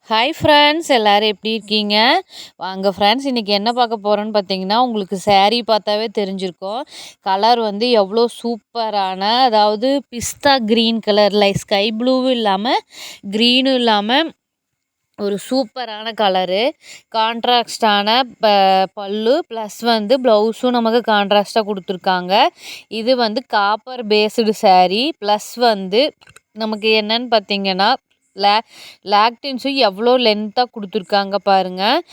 Hi friends, எல்லாரும் எப்படி இருக்கீங்க? வாங்க ஃப்ரெண்ட்ஸ், இன்றைக்கி என்ன பார்க்க போகிறோன்னு பார்த்தீங்கன்னா, உங்களுக்கு saree பார்த்தாவே தெரிஞ்சிருக்கும். கலர் வந்து எவ்வளோ சூப்பரான, அதாவது பிஸ்தா க்ரீன் கலரில் ஸ்கை ப்ளூவும் இல்லாமல் க்ரீனும் இல்லாமல் ஒரு சூப்பரான கலரு. கான்ட்ராஸ்டான பல்லு ப்ளஸ் வந்து ப்ளவுஸும் நமக்கு கான்ட்ராஸ்ட்டாக கொடுத்துருக்காங்க. இது வந்து காப்பர் பேஸ்டு saree ப்ளஸ் வந்து நமக்கு என்னன்னு பார்த்தீங்கன்னா லே லேக்டின்ஸும் எவ்வளோ லென்த்தாக கொடுத்துருக்காங்க பாருங்கள்.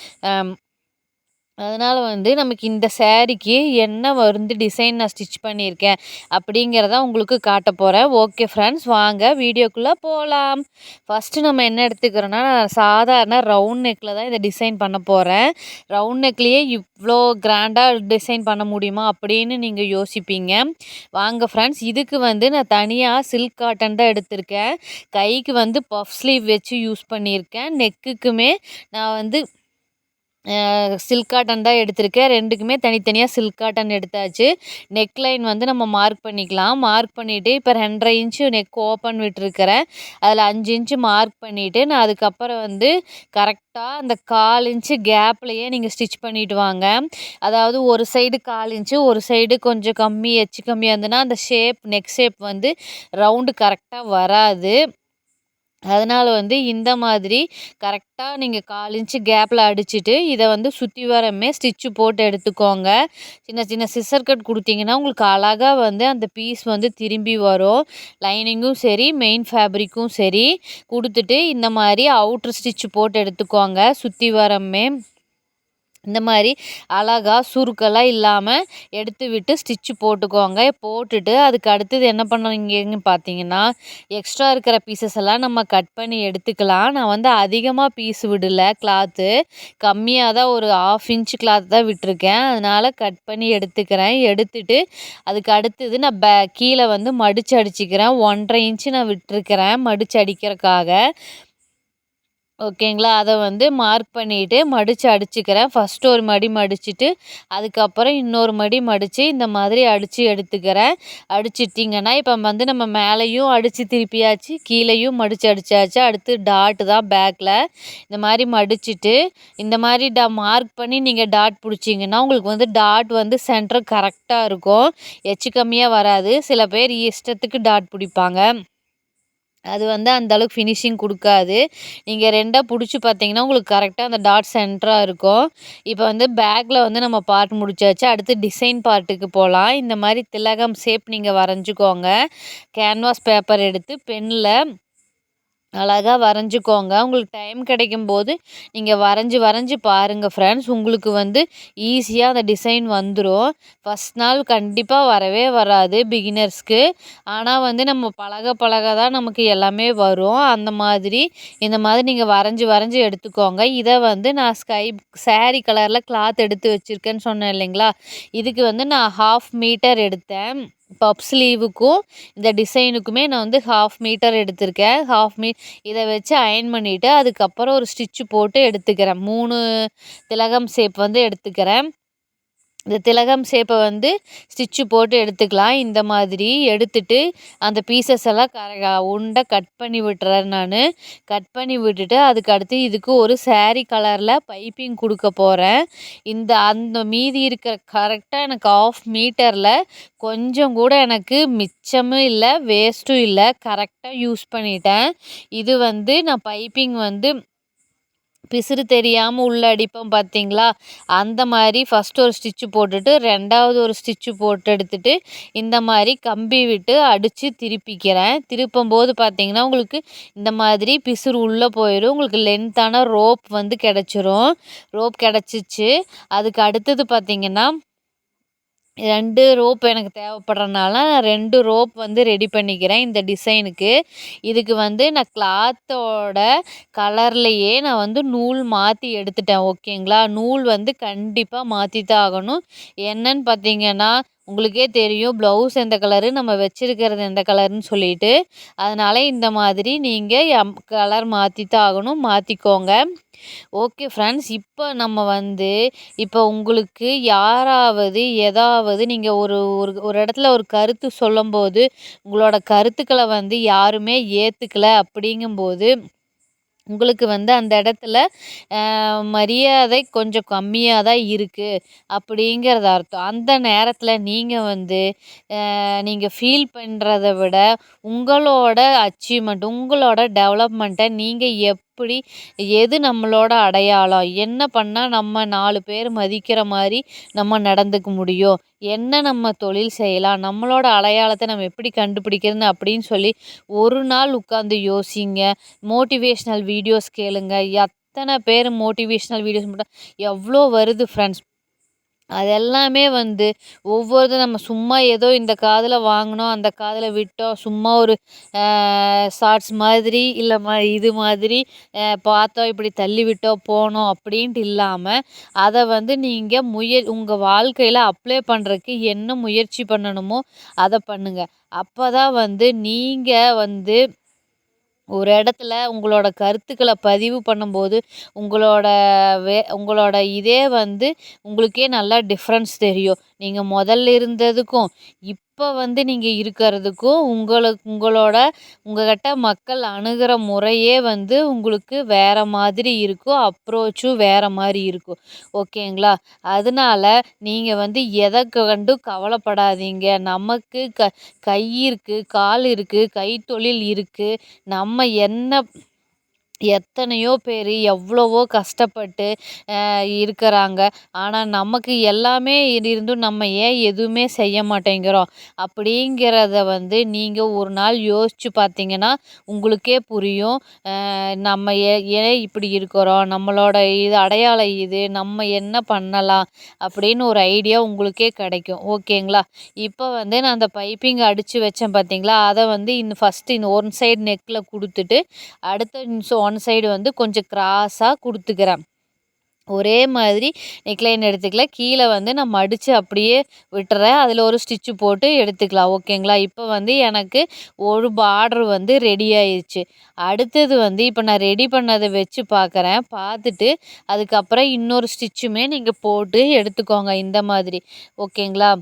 அதனால் வந்து நமக்கு இந்த சாரீக்கு என்ன வந்து டிசைன் நான் ஸ்டிச் பண்ணியிருக்கேன் அப்படிங்கிறத உங்களுக்கு காட்ட போகிறேன். ஓகே ஃப்ரெண்ட்ஸ், வாங்க வீடியோக்குள்ளே போகலாம். ஃபஸ்ட்டு நம்ம என்ன எடுத்துக்கிறோன்னா, சாதாரண ரவுண்ட் நெக்கில் தான் இதை டிசைன் பண்ண போகிறேன். ரவுண்ட் நெக்லேயே இவ்வளோ கிராண்டாக டிசைன் பண்ண முடியுமா அப்படின்னு நீங்கள் யோசிப்பீங்க. வாங்க ஃப்ரெண்ட்ஸ், இதுக்கு வந்து நான் தனியாக சில்க் காட்டன் தான் எடுத்திருக்கேன். கைக்கு வந்து பஃப் ஸ்லீவ் வச்சு யூஸ் பண்ணியிருக்கேன். நெக்குக்குமே நான் வந்து சில்க் காட்டன் தான் எடுத்திருக்கேன். ரெண்டுக்குமே தனித்தனியாக சில்க் காட்டன் எடுத்தாச்சு. நெக் லைன் வந்து நம்ம மார்க் பண்ணிக்கலாம். மார்க் பண்ணிவிட்டு இப்போ 2.5 இன்ச்சு நெக் ஓப்பன் விட்டுருக்கிறேன். அதில் 5 இன்ச்சு மார்க் பண்ணிவிட்டு நான் அதுக்கப்புறம் வந்து கரெக்டாக அந்த 1/4 இன்ச்சு கேப்லேயே நீங்கள் ஸ்டிச் பண்ணிவிட்டு வாங்க. அதாவது ஒரு சைடு 1/4 இன்ச்சு, ஒரு சைடு கொஞ்சம் கம்மி எச்சு கம்மியாக இருந்ததுன்னா அந்த நெக் ஷேப் வந்து ரவுண்டு கரெக்டாக வராது. அதனால் வந்து இந்த மாதிரி கரெக்டாக நீங்கள் 1/4 இன்ச்சு கேப்பில் அடிச்சுட்டு இதை வந்து சுற்றி வரமே ஸ்டிச்சு போட்டு எடுத்துக்கோங்க. சின்ன சின்ன சிசர் கட் கொடுத்தீங்கன்னா உங்களுக்கு அழகாக வந்து அந்த பீஸ் வந்து திரும்பி வரும். லைனிங்கும் சரி, மெயின் ஃபேப்ரிக்கும் சரி கொடுத்துட்டு இந்த மாதிரி அவுட்ரு ஸ்டிச்சு போட்டு எடுத்துக்கோங்க. சுற்றி வரமே இந்த மாதிரி அழகா சுருக்கெல்லாம் இல்லாமல் எடுத்து விட்டு ஸ்டிச்சு போட்டுக்கோங்க. போட்டுட்டு அதுக்கு அடுத்தது என்ன பண்ணுவீங்கன்னு பார்த்தீங்கன்னா, எக்ஸ்ட்ரா இருக்கிற பீசஸ் எல்லாம் நம்ம கட் பண்ணி எடுத்துக்கலாம். நான் வந்து அதிகமாக பீஸ் விடலை, கிளாத்து கம்மியாக தான், ஒரு 1/2 இன்ச்சு கிளாத் தான் விட்டுருக்கேன். அதனால் கட் பண்ணி எடுத்துக்கிறேன். எடுத்துட்டு அதுக்கு அடுத்தது நான் கீழே வந்து மடித்து அடிச்சுக்கிறேன். 1.5 இன்ச்சு நான் விட்டுருக்கிறேன் மடித்து அடிக்கிறதுக்காக. ஓகேங்களா? அதை வந்து மார்க் பண்ணிவிட்டு மடித்து அடிச்சுக்கிறேன். ஃபஸ்ட்டு ஒரு மடி மடிச்சுட்டு அதுக்கப்புறம் இன்னொரு மடி மடித்து இந்த மாதிரி அடித்து எடுத்துக்கிறேன். அடிச்சிட்டிங்கன்னா இப்போ வந்து நம்ம மேலேயும் அடித்து திருப்பியாச்சு, கீழேயும் மடித்து அடித்தாச்சு. அடுத்து டாட்டு தான் பேக்கில். இந்த மாதிரி மடிச்சுட்டு இந்த மாதிரி மார்க் பண்ணி நீங்கள் டாட் பிடிச்சிங்கன்னா உங்களுக்கு வந்து டாட் வந்து சென்டர் கரெக்டாக இருக்கும். எச்சு கம்மியாக வராது. சில பேர் இஷ்டத்துக்கு டாட் பிடிப்பாங்க. அது வந்து அந்த அளவுக்கு ஃபினிஷிங் கொடுக்காது. நீங்கள் 2ஆ பிடிச்சி பார்த்தீங்கன்னா உங்களுக்கு கரெக்டாக அந்த டாட் சென்டராக இருக்கும். இப்போ வந்து பேக்கில் வந்து நம்ம பார்ட் முடிச்சாச்சு. அடுத்து டிசைன் பார்ட்டுக்கு போகலாம். இந்த மாதிரி திலகம் ஷேப் நீங்கள் வரைஞ்சிக்கோங்க. கேன்வாஸ் பேப்பர் எடுத்து பென்னில் அழகாக வரைஞ்சிக்கோங்க. உங்களுக்கு டைம் கிடைக்கும்போது நீங்கள் வரைஞ்சி பாருங்கள் ஃப்ரெண்ட்ஸ். உங்களுக்கு வந்து ஈஸியாக அந்த டிசைன் வந்துடும். ஃபஸ்ட் நாள் கண்டிப்பாக வரவே வராது பிகினர்ஸ்க்கு. ஆனால் வந்து நம்ம பழக தான் நமக்கு எல்லாமே வரும். அந்த மாதிரி இந்த மாதிரி நீங்கள் வரைஞ்சி எடுத்துக்கோங்க. இதை வந்து நான் சாரீ கலரில் கிளாத் எடுத்து வச்சுருக்கேன்னு சொன்னேன் இல்லைங்களா? இதுக்கு வந்து நான் 1/2 மீட்டர் எடுத்தேன். பப் ஸ்லீவுக்கும் இந்த டிசைனுக்குமே நான் வந்து 1/2 மீட்டர் எடுத்திருக்கேன். இதை வச்சு அயர்ன் பண்ணிவிட்டு அதுக்கப்புறம் ஒரு ஸ்டிச்சு போட்டு எடுத்துக்கிறேன். 3 திலகம் ஷேப் வந்து எடுத்துக்கிறேன். இந்த திலகம் ஷேப்பை வந்து ஸ்டிச்சு போட்டு எடுத்துக்கலாம். இந்த மாதிரி எடுத்துட்டு அந்த பீசஸ் எல்லாம் உண்டை கட் பண்ணி விட்டுறேன் நான். கட் பண்ணி விட்டுட்டு அதுக்கு அடுத்து இதுக்கு ஒரு சாரீ கலரில் பைப்பிங் கொடுக்க போகிறேன். அந்த மீதி இருக்கிற கரெக்டாக எனக்கு 1/2 மீட்டரில் கொஞ்சம் கூட எனக்கு மிச்சமும் இல்லை, வேஸ்ட்டும் இல்லை, கரெக்டாக யூஸ் பண்ணிட்டேன். இது வந்து நான் பைப்பிங் வந்து பிசுறு தெரியாமல் உள்ளே அடிப்போம் பார்த்தீங்களா? அந்த மாதிரி ஃபஸ்ட்டு ஒரு ஸ்டிச்சு போட்டுட்டு 2வது ஒரு ஸ்டிச்சு போட்டு எடுத்துட்டு இந்த மாதிரி கம்பி விட்டு அடித்து திருப்பிக்கிறேன். திருப்பும்போது பார்த்தீங்கன்னா உங்களுக்கு இந்த மாதிரி பிசுறு உள்ளே போயிடும். உங்களுக்கு லென்த்தான ரோப் வந்து கிடச்சிரும். ரோப் கிடச்சிச்சு. அதுக்கு அடுத்தது பார்த்தீங்கன்னா 2 ரோப் எனக்கு தேவைப்படுறனால நான் 2 ரோப் வந்து ரெடி பண்ணிக்கிறேன் இந்த டிசைனுக்கு. இதுக்கு வந்து நான் கிளாத்தோட கலர்லேயே நான் வந்து நூல் மாற்றி எடுத்துட்டேன். ஓகேங்களா? நூல் வந்து கண்டிப்பாக மாற்றி தான் ஆகணும். என்னன்னு பார்த்தீங்கன்னா, உங்களுக்கே தெரியும் ப்ளவுஸ் எந்த கலரு, நம்ம வச்சிருக்கிறது எந்த கலருன்னு சொல்லிட்டு. அதனால் இந்த மாதிரி நீங்கள் கலர் மாற்றி தான் ஆகணும். மாற்றிக்கோங்க. ஓகே ஃப்ரெண்ட்ஸ், இப்போ நம்ம வந்து இப்போ உங்களுக்கு யாராவது ஏதாவது நீங்கள் ஒரு ஒரு ஒரு இடத்துல ஒரு கருத்து சொல்லும்போது உங்களோட கருத்துக்களை வந்து யாருமே ஏற்றுக்கல அப்படிங்கும்போது உங்களுக்கு வந்து அந்த இடத்துல மரியாதை கொஞ்சம் கம்மியாக தான் இருக்குது அப்படிங்கிறது அர்த்தம். அந்த நேரத்தில் நீங்கள் வந்து நீங்கள் ஃபீல் பண்ணுறத விட உங்களோட அச்சீவ்மெண்ட், உங்களோட டெவலப்மெண்ட்டை நீங்கள் எப்படி எது நம்மளோட அடையாளம்? என்ன பண்ணால் நம்ம 4 பேர் மதிக்கிற மாரி நம்ம நடந்துக்க முடியும்? என்ன நம்ம தொழில் செய்யலாம்? நம்மளோட அடையாளத்தை நம்ம எப்படி கண்டுபிடிக்கிறதுன்னு அப்படின்னு சொல்லி ஒரு நாள் உட்காந்து யோசிங்க. மோட்டிவேஷ்னல் வீடியோஸ் கேளுங்க. எத்தனை பேர் மோட்டிவேஷ்னல் வீடியோஸ் மட்டும் எவ்வளோ வருது ஃப்ரெண்ட்ஸ். அது எல்லாமே வந்து நம்ம சும்மா ஏதோ இந்த காதில வாங்கினோம், அந்த காதில விட்டோம். சும்மா ஒரு ஷார்ட்ஸ் மாதிரி இல்ல இது மாதிரி பார்த்தோம், இப்படி தள்ளி விட்டோம், போனோம் அப்படின்ட்டு இல்லாம, அத வந்து நீங்க உங்க வாழ்க்கையில அப்ளை பண்றதுக்கு என்ன முயற்சி பண்ணணுமோ அத பண்ணுங்க. அப்பதான் வந்து நீங்க வந்து ஒரு இடத்துல உங்களோட கருத்துக்கள பதிவு பண்ணும்போது, உங்களோட உங்களோட இதே வந்து உங்களுக்கே நல்லா டிஃப்ரென்ஸ் தெரியும். நீங்க முதல்ல இருந்ததுக்கும், இப்ப வந்து நீங்க இருக்கிறதுக்கும், உங்களோட உங்ககிட்ட மக்கள் அணுகுற முறையே வந்து உங்களுக்கு வேற மாதிரி இருக்கும். அப்ரோச்சும் வேற மாரி இருக்கும். ஓகேங்களா? அதனால நீங்க வந்து எத கண்டும் கவலைப்படாதீங்க. நமக்கு கை இருக்கு, கால் இருக்கு, கைத்தொழில் இருக்கு. நம்ம என்ன எத்தனையோ பேரு எவ்வளவோ கஷ்டப்பட்டு இருக்கிறாங்க. ஆனா, நமக்கு எல்லாமே இருந்தும் நம்ம ஏன் எதுவுமே செய்ய மாட்டேங்கிறோம்? அப்படிங்கிறத வந்து நீங்க ஒரு நாள் யோசிச்சு பார்த்தீங்கன்னா, உங்களுக்கே புரியும். நம்ம ஏன் இப்படி இருக்கிறோம்? நம்மளோட இது அடையாளம் இது. நம்ம என்ன பண்ணலாம்? அப்படின்னு ஒரு ஐடியா உங்களுக்கே கிடைக்கும். ஓகேங்களா? இப்போ வந்து நான் அந்த பைப்பிங் அடிச்சு வச்சேன் பார்த்தீங்களா? அத வந்து ஃபர்ஸ்ட்டு இந்த ஒன் சைடு நெக்ல குடுத்துட்டு, அடுத்த ஒன் சைடு வந்து கொஞ்சம் கிராஸா குடுத்துக்கிறேன். ஒரே மாதிரி நெக்லைன் எடுத்துக்கல. கீழ வந்து நான் மடிச்சு அப்படியே விட்டுறேன். அதில ஒரு ஸ்டிச்சு போட்டு எடுத்துக்கலாம். ஓகேங்களா? இப்போ வந்து எனக்கு ஒரு பார்டர் வந்து ரெடி ஆயிருச்சு. அடுத்தது வந்து இப்ப நான் ரெடி பண்ணத வச்சு பார்க்குறேன். பார்த்துட்டு அதுக்கப்புறம் இன்னொரு ஸ்டிச்சுமே நீங்க போட்டு எடுத்துக்கோங்க இந்த மாதிரி. ஓகேங்களா?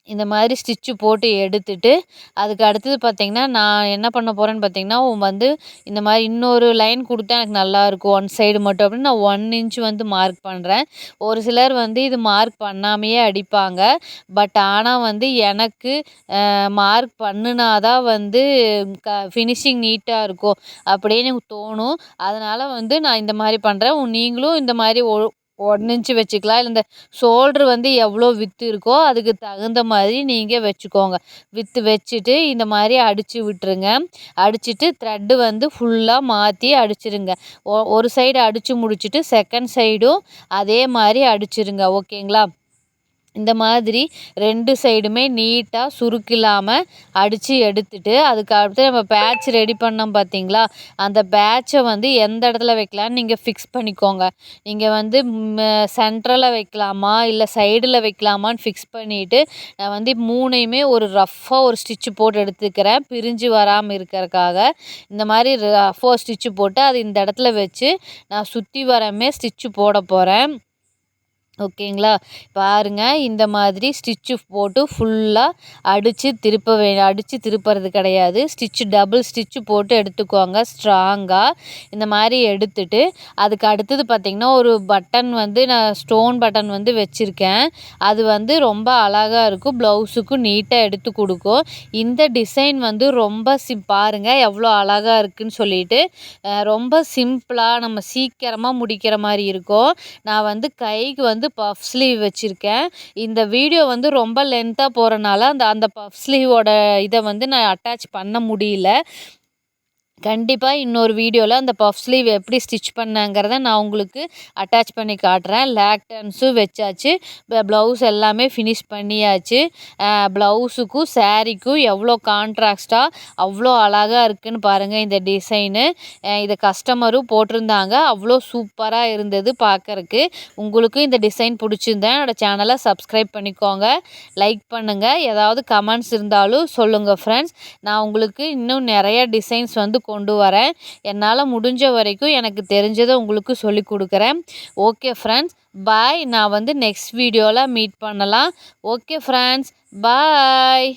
இந்த மாதிரி ஸ்டிச்சு போட்டு எடுத்துட்டு, அதுக்கு அடுத்தது பார்த்தீங்கன்னா, நான் என்ன பண்ண போறேன்னு பார்த்தீங்கன்னா, வந்து இந்த மாரி இன்னொரு லைன் குடுத்தா எனக்கு நல்லாயிருக்கும். ஒன் சைடு மட்டும் அப்படின்னு நான் 1 இன்ச் வந்து மார்க் பண்றேன். ஒரு சிலர் வந்து இது மார்க் பண்ணாமயே அடிப்பாங்க. ஆனா வந்து எனக்கு மார்க் பண்ணுனா தான் வந்து ஃபினிஷிங் நீட்டா இருக்கும் அப்படின்னு எனக்கு தோணும். அதனால வந்து நான் இந்த மாரி பண்றேன். நீங்களும் இந்த மாரி 1 இன்ச் வச்சுக்கலாம். இல்ல இந்த ஷோல்டர் வந்து எவ்வளோ வித்து இருக்கோ, அதுக்கு தகுந்த மாதிரி நீங்க வச்சுக்கோங்க. வித்து வச்சுட்டு இந்த மாரி அடிச்சு விட்டுருங்க. அடிச்சுட்டு த்ரெட்டு வந்து ஃபுல்லா மாத்தி அடிச்சிருங்க. ஒரு சைடு அடிச்சு முடிச்சுட்டு, செகண்ட் சைடும் அதே மாரி அடிச்சிருங்க. ஓகேங்களா? இந்த மாதிரி 2 சைடுமே நீட்டா சுருக்கில்லாம அடிச்சு எடுத்துட்டு, அதுக்கு அடுத்து நம்ம பேட்ச் ரெடி பண்ணோம் பார்த்தீங்களா? அந்த பேட்ச வந்து எந்த இடத்துல வைக்கலான்னு நீங்க ஃபிக்ஸ் பண்ணிக்கோங்க. நீங்க வந்து சென்ட்ரல்ல வைக்கலாமா? இல்ல சைடுல வைக்கலாமான்னு ஃபிக்ஸ் பண்ணிட்டு, நான் வந்து 3யுமே ஒரு ரஃப்பா ஒரு ஸ்டிச் போட்டு எடுத்துக்கிறேன். பிரிஞ்சு வராம இருக்கறக்காக. இந்த மாரி ரஃப்பா ஸ்டிச் போட்டு, அது இந்த இடத்துல வச்சு, நான் சுத்தி வரமே ஸ்டிச் போட போறேன். ஓகேங்களா? பாருங்க இந்த மாதிரி ஸ்டிச்சு போட்டு ஃபுல்லா அடிச்சு திருப்புறது கிடையாது. டபுள் ஸ்டிச்சு போட்டு எடுத்துக்கோங்க ஸ்ட்ராங்கா. இந்த மாரி எடுத்துட்டு, அதுக்கு அடுத்தது பார்த்தீங்கன்னா, ஒரு பட்டன் வந்து நான் ஸ்டோன் பட்டன் வந்து வச்சிருக்கேன். அது வந்து ரொம்ப அழகா இருக்கும். ப்ளவுஸுக்கும் நீட்டா எடுத்து குடுக்கும். இந்த டிசைன் வந்து ரொம்ப பாருங்க எவ்வளோ அழகா இருக்குன்னு சொல்லிட்டு. ரொம்ப சிம்பிளா நம்ம சீக்கிரமா முடிக்கிற மாரி இருக்கும். நான் வந்து கைக்கு வந்து பஃப் ஸ்லீவ் வச்சிருக்கேன். இந்த வீடியோ வந்து ரொம்ப லென்த்தா போறனால, அந்த அந்த பஃப் ஸ்லீவோட இத வந்து நான் அட்டாச் பண்ண முடியல. கண்டிப்பா இன்னொரு வீடியோல அந்த பஃப் ஸ்லீவ் எப்படி ஸ்டிச் பண்ணேங்கிறத நான் உங்களுக்கு அட்டாச் பண்ணி காட்டுறேன். லேக்டன்ஸும் வச்சாச்சு. ப்ளவுஸ் எல்லாமே ஃபினிஷ் பண்ணியாச்சு. ப்ளவுஸுக்கும் சாரீக்கும் எவ்வளோ கான்ட்ராஸ்ட்டா அவ்வளோ அழகா இருக்குன்னு பாருங்க இந்த டிசைனு. இத கஸ்டமரும் போட்டிருந்தாங்க. அவ்வளோ சூப்பரா இருந்தது பார்க்கறக்கு. உங்களுக்கும் இந்த டிசைன் பிடிச்சிருந்தா என்னோட சேனலை சப்ஸ்கிரைப் பண்ணிக்கோங்க. லைக் பண்ணுங்க. ஏதாவது கமெண்ட்ஸ் இருந்தாலும் சொல்லுங்க ஃப்ரெண்ட்ஸ். நான் உங்களுக்கு இன்னும் நிறைய டிசைன்ஸ் வந்து கொண்டு வரேன். என்னால முடிஞ்ச வரைக்கும் எனக்கு தெரிஞ்சத உங்களுக்கு சொல்லிக் குடுக்குறேன். Okay friends. பாய். நான் வந்து நெக்ஸ்ட் வீடியோல மீட் பண்ணலாம். Okay friends. பாய்.